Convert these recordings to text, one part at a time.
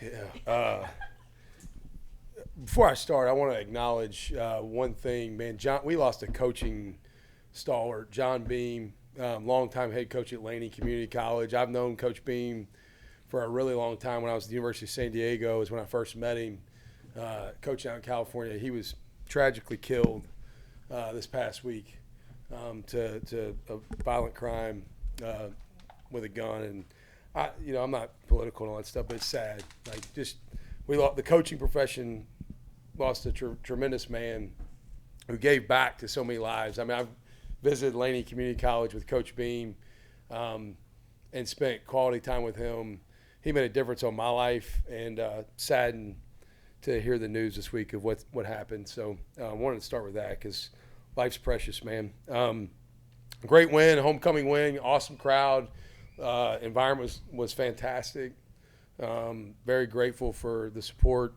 Yeah. Before I start, I want to acknowledge one thing, man. We lost a coaching stalwart, John Beam, longtime head coach at Laney Community College. I've known Coach Beam for a really long time. When I was at the University of San Diego is when I first met him, coaching out in California. He was tragically killed this past week to a violent crime with a gun. And I'm not political and all that stuff, but it's sad. We lost the coaching profession. Lost a tremendous man who gave back to so many lives. I mean, I've visited Laney Community College with Coach Beam and spent quality time with him. He made a difference on my life, and saddened to hear the news this week of what happened. So I wanted to start with that because life's precious, man. Great win, homecoming win, awesome crowd. Environment was fantastic. Very grateful for the support.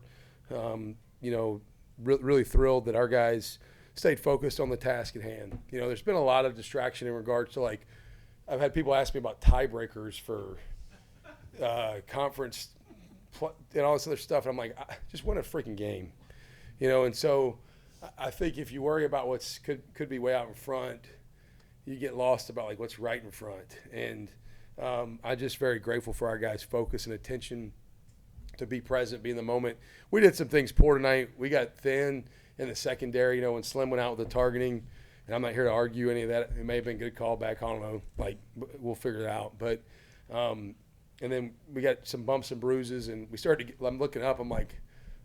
Really thrilled that our guys stayed focused on the task at hand. There's been a lot of distraction in regards to I've had people ask me about tiebreakers for conference and all this other stuff. And I'm like, I just win a freaking game, And so I think if you worry about what's could be way out in front, you get lost about what's right in front. And I'm just very grateful for our guys' focus and attention to be present, be in the moment. We did some things poor tonight. We got thin in the secondary, when Slim went out with the targeting. And I'm not here to argue any of that. It may have been a good callback. I don't know. We'll figure it out. But and then we got some bumps and bruises, and we started to I'm looking up. I'm like,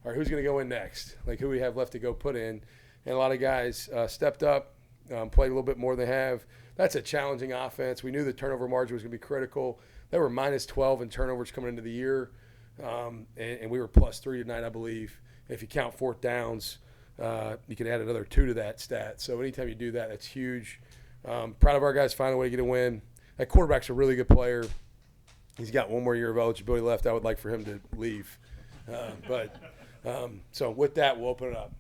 all right, who's going to go in next? Who we have left to go put in? And a lot of guys stepped up, played a little bit more than they have. That's a challenging offense. We knew the turnover margin was going to be critical. They were minus 12 in turnovers coming into the year. And we were plus 3 tonight, I believe. If you count fourth downs, you can add another 2 to that stat. So anytime you do that, that's huge. Proud of our guys finding a way to get a win. That quarterback's a really good player. He's got one more year of eligibility left. I would like for him to leave. So with that, we'll open it up.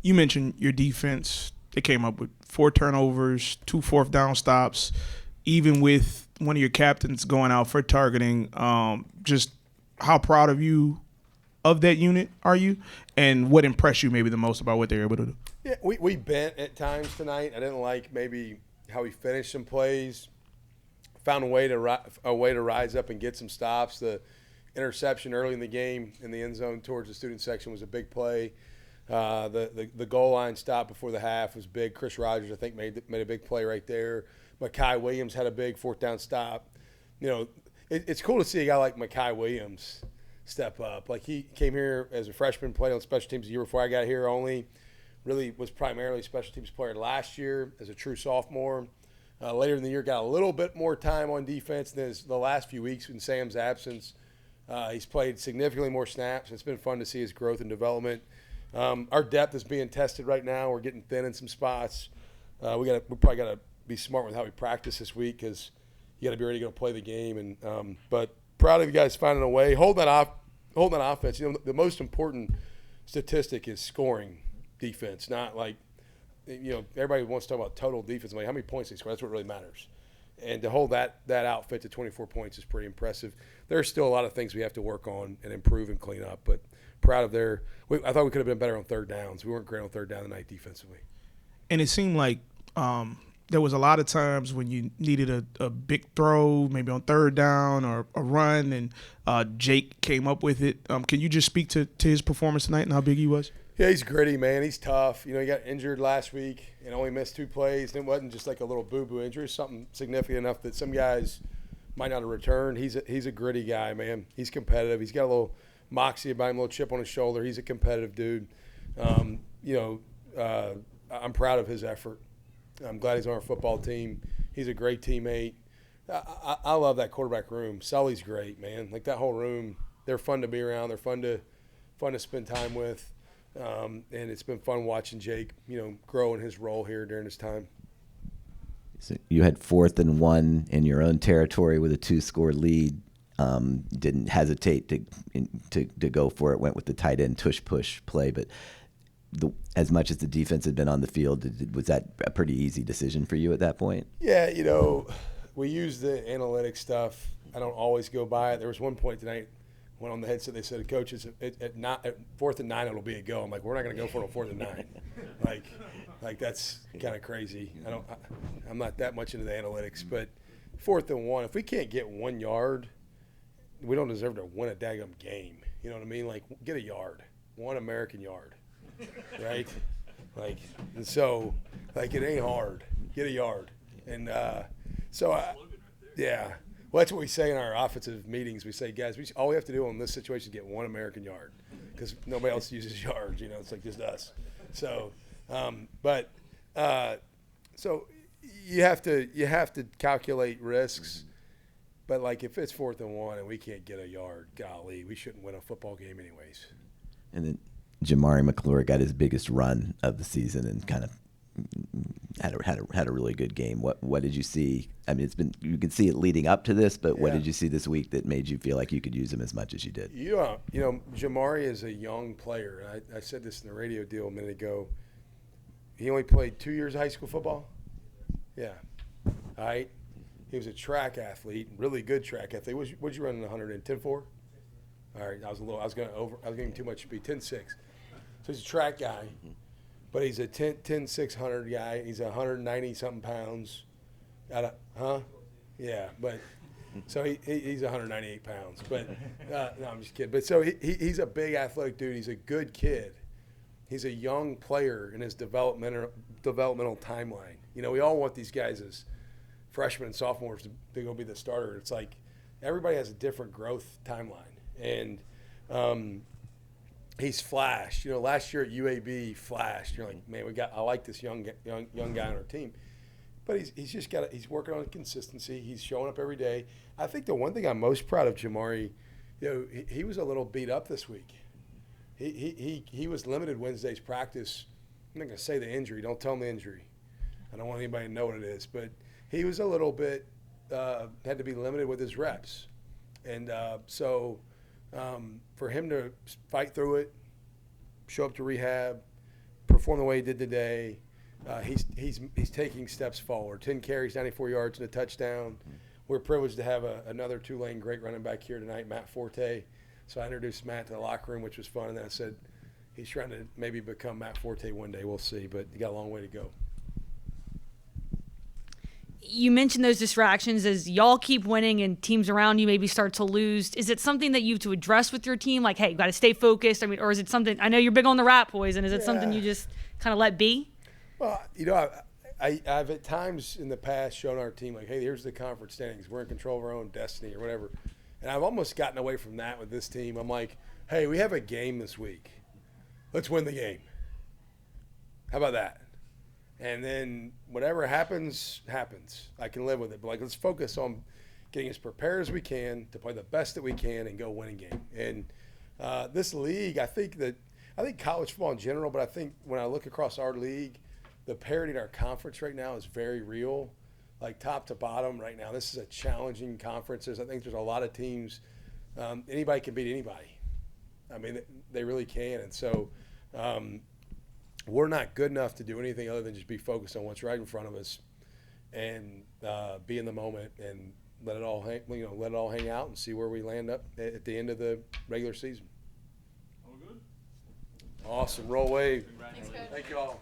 You mentioned your defense. They came up with 4 turnovers, 2 fourth down stops, even with one of your captains going out for targeting. Just how proud of you of that unit are you, and what impressed you maybe the most about what they were able to do? Yeah, we bent at times tonight. I didn't like maybe how we finished some plays. Found a way to rise up and get some stops. The interception early in the game in the end zone towards the student section was a big play. The goal line stop before the half was big. Chris Rogers, I think, made a big play right there. Mekhi Williams had a big fourth down stop. It's cool to see a guy like Mekhi Williams step up. He came here as a freshman, played on special teams the year before I got here only. Really was primarily a special teams player last year as a true sophomore. Later in the year, got a little bit more time on defense than the last few weeks in Sam's absence. He's played significantly more snaps. It's been fun to see his growth and development. Our depth is being tested right now. We're getting thin in some spots. We probably got to be smart with how we practice this week because you got to be ready to go play the game. And but proud of you guys finding a way. Hold that offense. The most important statistic is scoring defense, not everybody wants to talk about total defense. How many points they score? That's what really matters. And to hold that outfit to 24 points is pretty impressive. There's still a lot of things we have to work on and improve and clean up, but proud of I thought we could have been better on third downs. We weren't great on third down tonight defensively. And it seemed like there was a lot of times when you needed a big throw, maybe on third down or a run, and Jake came up with it. Can you just speak to his performance tonight and how big he was? Yeah, he's gritty, man. He's tough. He got injured last week and only missed 2 plays. And it wasn't just a little boo-boo injury, something significant enough that some guys might not have returned. He's a gritty guy, man. He's competitive. He's got a little moxie about him, a little chip on his shoulder. He's a competitive dude. I'm proud of his effort. I'm glad he's on our football team. He's a great teammate. I love that quarterback room. Sully's great, man. That whole room, they're fun to be around. They're fun to spend time with. And it's been fun watching Jake, grow in his role here during his time. So you had 4th and 1 in your own territory with a 2-score lead. Didn't hesitate to go for it. Went with the tight end tush-push play. But as much as the defense had been on the field, was that a pretty easy decision for you at that point? Yeah, we use the analytics stuff I don't always go by it. There was one point tonight, went on the headset. They said, "Coach, at 4th and 9, it'll be a go." I'm like, "We're not going to go for it on 4th and 9." Like that's kind of crazy. I'm not that much into the analytics, but 4th and 1. If we can't get 1 yard, we don't deserve to win a daggum game. You know what I mean? Like, get a yard, 1 American yard, right? Like, and so, like, it ain't hard. Get a yard, and yeah. Well, that's what we say in our offensive meetings. We say, guys, all we have to do in this situation is get 1 American yard, because nobody else uses yards. You know, it's like just us. So, so you have to calculate risks. But like, if it's 4th and 1 and we can't get a yard, golly, we shouldn't win a football game anyways. And then Jamari McClure got his biggest run of the season and kind of had a really good game. What did you see? I mean, you can see it leading up to this, but what did you see this week that made you feel like you could use him as much as you did? You know, Jamari is a young player. I said this in the radio deal a minute ago. He only played 2 years of high school football. Yeah. All right. He was a track athlete, really good track athlete. What'd you run in the 100 in 10.4? All right. I was getting too much speed. 10.6. So he's a track guy. But he's a 10.600 guy. He's 190 something pounds. Yeah, but so he's 198 pounds. But no, I'm just kidding. But so he's a big athletic dude. He's a good kid. He's a young player in his developmental timeline. You know, we all want these guys as freshmen and sophomores to go be the starter. It's like everybody has a different growth timeline, and he's flashed. You know, last year at UAB, flashed. You're like, man, I like this young guy on our team. But he's working on consistency. He's showing up every day. I think the one thing I'm most proud of Jamari, you know, he was a little beat up this week. He was limited Wednesday's practice. I'm not going to say the injury. Don't tell him the injury. I don't want anybody to know what it is. But he was a little bit had to be limited with his reps. And so for him to fight through it, show up to rehab, perform the way he did today, he's taking steps forward. 10 carries, 94 yards, and a touchdown. We're privileged to have another Tulane great running back here tonight, Matt Forte. So I introduced Matt to the locker room, which was fun, and then I said he's trying to maybe become Matt Forte one day. We'll see, but he got a long way to go. You mentioned those distractions as y'all keep winning and teams around you maybe start to lose. Is it something that you have to address with your team? Like, hey, you got to stay focused. I mean, or is it something? I know you're big on the rat poison. Is it something you just kind of let be? Well, you know, I've at times in the past shown our team like, hey, here's the conference standings. We're in control of our own destiny or whatever. And I've almost gotten away from that with this team. I'm like, hey, we have a game this week. Let's win the game. How about that? And then whatever happens, happens. I can live with it. But, like, let's focus on getting as prepared as we can to play the best that we can and go win a game. And this league, I think college football in general, but I think when I look across our league, the parity in our conference right now is very real. Like top to bottom right now, this is a challenging conference. I think there's a lot of teams. Anybody can beat anybody. I mean, they really can. And so we're not good enough to do anything other than just be focused on what's right in front of us and be in the moment and let it all hang out and see where we land up at the end of the regular season. All good? Awesome. Roll wave. Congratulations. Thank you all.